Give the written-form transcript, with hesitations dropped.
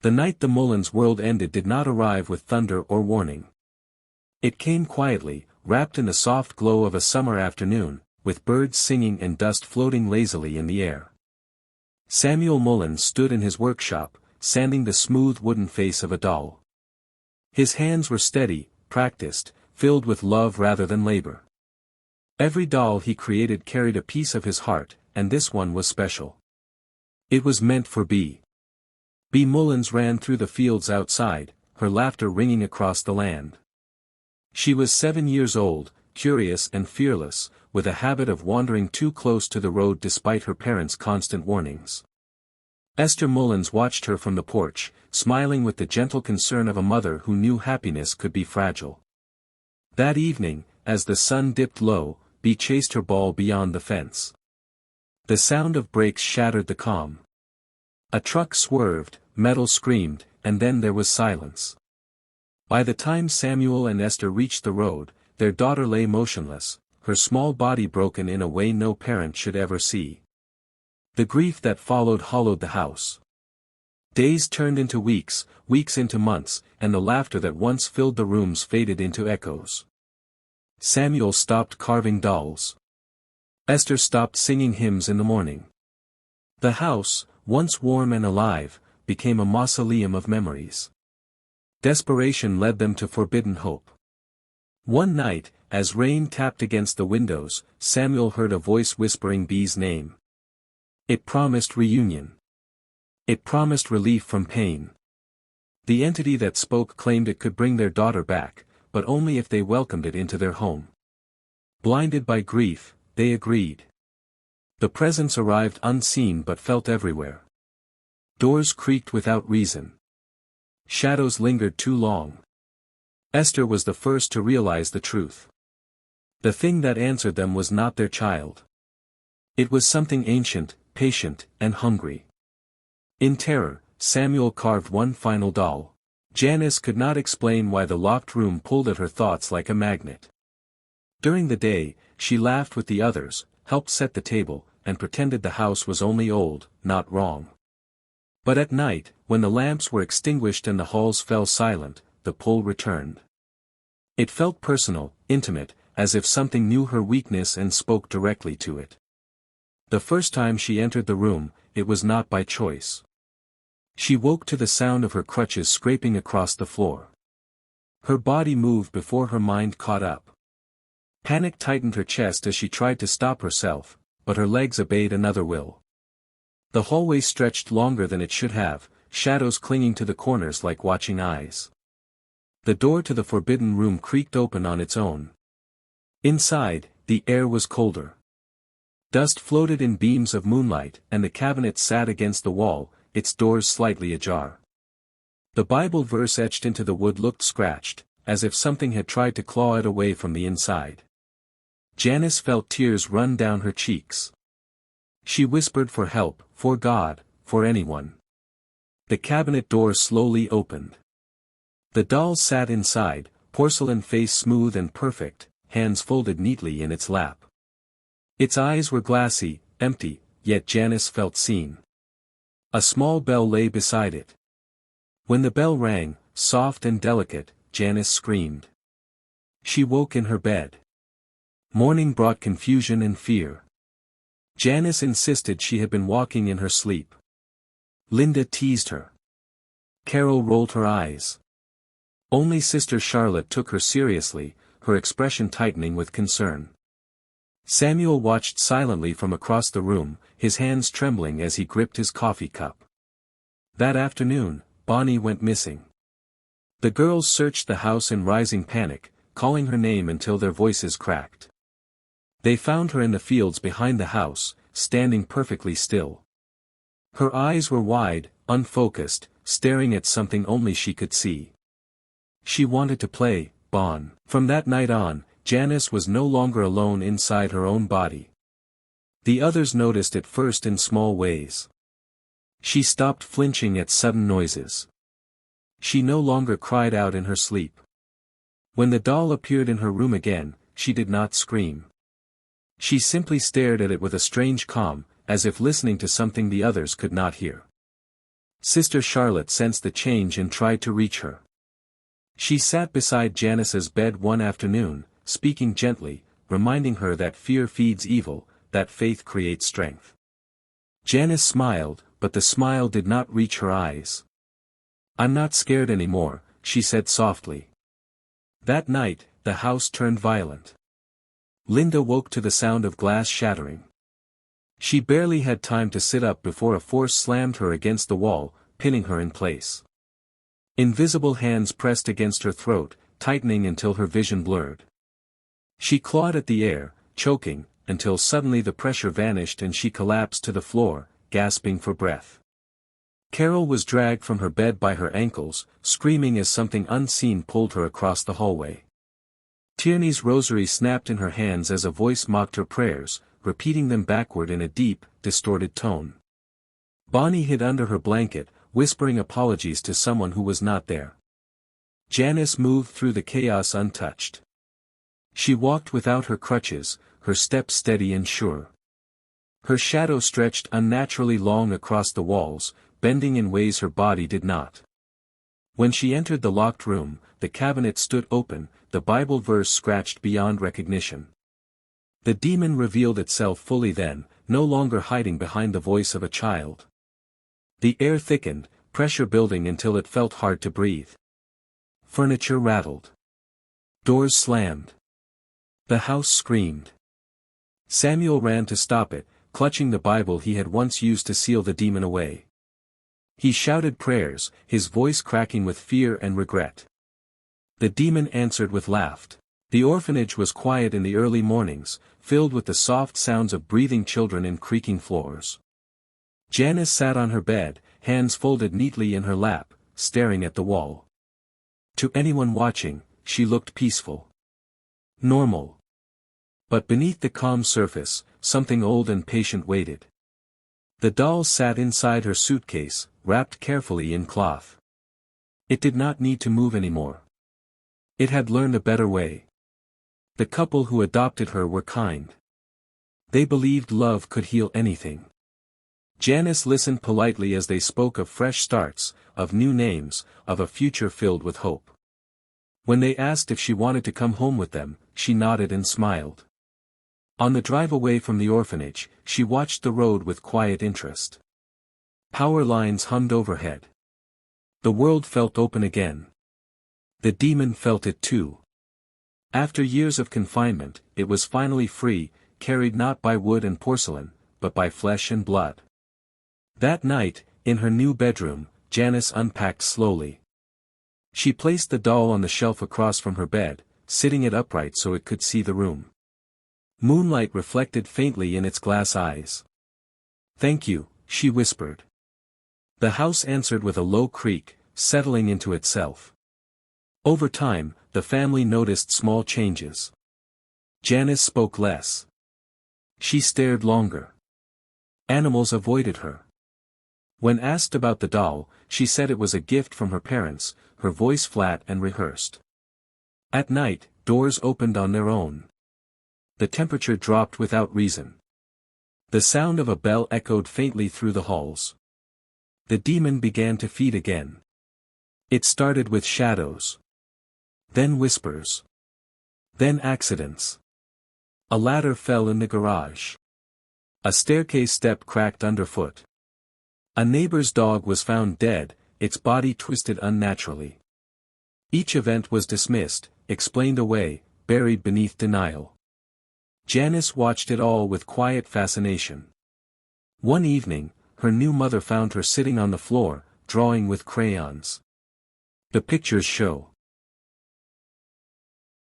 The night the Mullins world ended did not arrive with thunder or warning. It came quietly, wrapped in the soft glow of a summer afternoon, with birds singing and dust floating lazily in the air. Samuel Mullins stood in his workshop, sanding the smooth wooden face of a doll. His hands were steady, practiced, filled with love rather than labor. Every doll he created carried a piece of his heart, and this one was special. It was meant for B. B. Mullins ran through the fields outside, her laughter ringing across the land. She was 7 years old, curious and fearless, with a habit of wandering too close to the road despite her parents' constant warnings. Esther Mullins watched her from the porch, smiling with the gentle concern of a mother who knew happiness could be fragile. That evening, as the sun dipped low, Bee chased her ball beyond the fence. The sound of brakes shattered the calm. A truck swerved, metal screamed, and then there was silence. By the time Samuel and Esther reached the road, their daughter lay motionless, her small body broken in a way no parent should ever see. The grief that followed hollowed the house. Days turned into weeks, weeks into months, and the laughter that once filled the rooms faded into echoes. Samuel stopped carving dolls. Esther stopped singing hymns in the morning. The house, once warm and alive, became a mausoleum of memories. Desperation led them to forbidden hope. One night, as rain tapped against the windows, Samuel heard a voice whispering Bee's name. It promised reunion. It promised relief from pain. The entity that spoke claimed it could bring their daughter back, but only if they welcomed it into their home. Blinded by grief, they agreed. The presence arrived unseen but felt everywhere. Doors creaked without reason. Shadows lingered too long. Esther was the first to realize the truth. The thing that answered them was not their child. It was something ancient, patient, and hungry. In terror, Samuel carved one final doll. Janice could not explain why the locked room pulled at her thoughts like a magnet. During the day, she laughed with the others, helped set the table, and pretended the house was only old, not wrong. But at night, when the lamps were extinguished and the halls fell silent, the pull returned. It felt personal, intimate, as if something knew her weakness and spoke directly to it. The first time she entered the room, it was not by choice. She woke to the sound of her crutches scraping across the floor. Her body moved before her mind caught up. Panic tightened her chest as she tried to stop herself, but her legs obeyed another will. The hallway stretched longer than it should have, shadows clinging to the corners like watching eyes. The door to the forbidden room creaked open on its own. Inside, the air was colder. Dust floated in beams of moonlight, and the cabinet sat against the wall, its doors slightly ajar. The Bible verse etched into the wood looked scratched, as if something had tried to claw it away from the inside. Janice felt tears run down her cheeks. She whispered for help, for God, for anyone. The cabinet door slowly opened. The doll sat inside, porcelain face smooth and perfect, hands folded neatly in its lap. Its eyes were glassy, empty, yet Janice felt seen. A small bell lay beside it. When the bell rang, soft and delicate, Janice screamed. She woke in her bed. Morning brought confusion and fear. Janice insisted she had been walking in her sleep. Linda teased her. Carol rolled her eyes. Only Sister Charlotte took her seriously, her expression tightening with concern. Samuel watched silently from across the room, his hands trembling as he gripped his coffee cup. That afternoon, Bonnie went missing. The girls searched the house in rising panic, calling her name until their voices cracked. They found her in the fields behind the house, standing perfectly still. Her eyes were wide, unfocused, staring at something only she could see. She wanted to play, Bon. From that night on, Janice was no longer alone inside her own body. The others noticed it first in small ways. She stopped flinching at sudden noises. She no longer cried out in her sleep. When the doll appeared in her room again, she did not scream. She simply stared at it with a strange calm, as if listening to something the others could not hear. Sister Charlotte sensed the change and tried to reach her. She sat beside Janice's bed one afternoon, speaking gently, reminding her that fear feeds evil, that faith creates strength. Janice smiled, but the smile did not reach her eyes. "I'm not scared anymore," she said softly. That night, the house turned violent. Linda woke to the sound of glass shattering. She barely had time to sit up before a force slammed her against the wall, pinning her in place. Invisible hands pressed against her throat, tightening until her vision blurred. She clawed at the air, choking, until suddenly the pressure vanished and she collapsed to the floor, gasping for breath. Carol was dragged from her bed by her ankles, screaming as something unseen pulled her across the hallway. Tierney's rosary snapped in her hands as a voice mocked her prayers, repeating them backward in a deep, distorted tone. Bonnie hid under her blanket, whispering apologies to someone who was not there. Janice moved through the chaos untouched. She walked without her crutches, her steps steady and sure. Her shadow stretched unnaturally long across the walls, bending in ways her body did not. When she entered the locked room, the cabinet stood open, the Bible verse scratched beyond recognition. The demon revealed itself fully then, no longer hiding behind the voice of a child. The air thickened, pressure building until it felt hard to breathe. Furniture rattled. Doors slammed. The house screamed. Samuel ran to stop it, clutching the Bible he had once used to seal the demon away. He shouted prayers, his voice cracking with fear and regret. The demon answered with laughter. The orphanage was quiet in the early mornings, filled with the soft sounds of breathing children and creaking floors. Janice sat on her bed, hands folded neatly in her lap, staring at the wall. To anyone watching, she looked peaceful. Normal. But beneath the calm surface, something old and patient waited. The doll sat inside her suitcase, wrapped carefully in cloth. It did not need to move anymore. It had learned a better way. The couple who adopted her were kind. They believed love could heal anything. Janice listened politely as they spoke of fresh starts, of new names, of a future filled with hope. When they asked if she wanted to come home with them, she nodded and smiled. On the drive away from the orphanage, she watched the road with quiet interest. Power lines hummed overhead. The world felt open again. The demon felt it too. After years of confinement, it was finally free, carried not by wood and porcelain, but by flesh and blood. That night, in her new bedroom, Janice unpacked slowly. She placed the doll on the shelf across from her bed, sitting it upright so it could see the room. Moonlight reflected faintly in its glass eyes. "Thank you," she whispered. The house answered with a low creak, settling into itself. Over time, the family noticed small changes. Janice spoke less. She stared longer. Animals avoided her. When asked about the doll, she said it was a gift from her parents, her voice flat and rehearsed. At night, doors opened on their own. The temperature dropped without reason. The sound of a bell echoed faintly through the halls. The demon began to feed again. It started with shadows. Then whispers. Then accidents. A ladder fell in the garage. A staircase step cracked underfoot. A neighbor's dog was found dead, its body twisted unnaturally. Each event was dismissed, explained away, buried beneath denial. Janice watched it all with quiet fascination. One evening, her new mother found her sitting on the floor, drawing with crayons. The pictures show.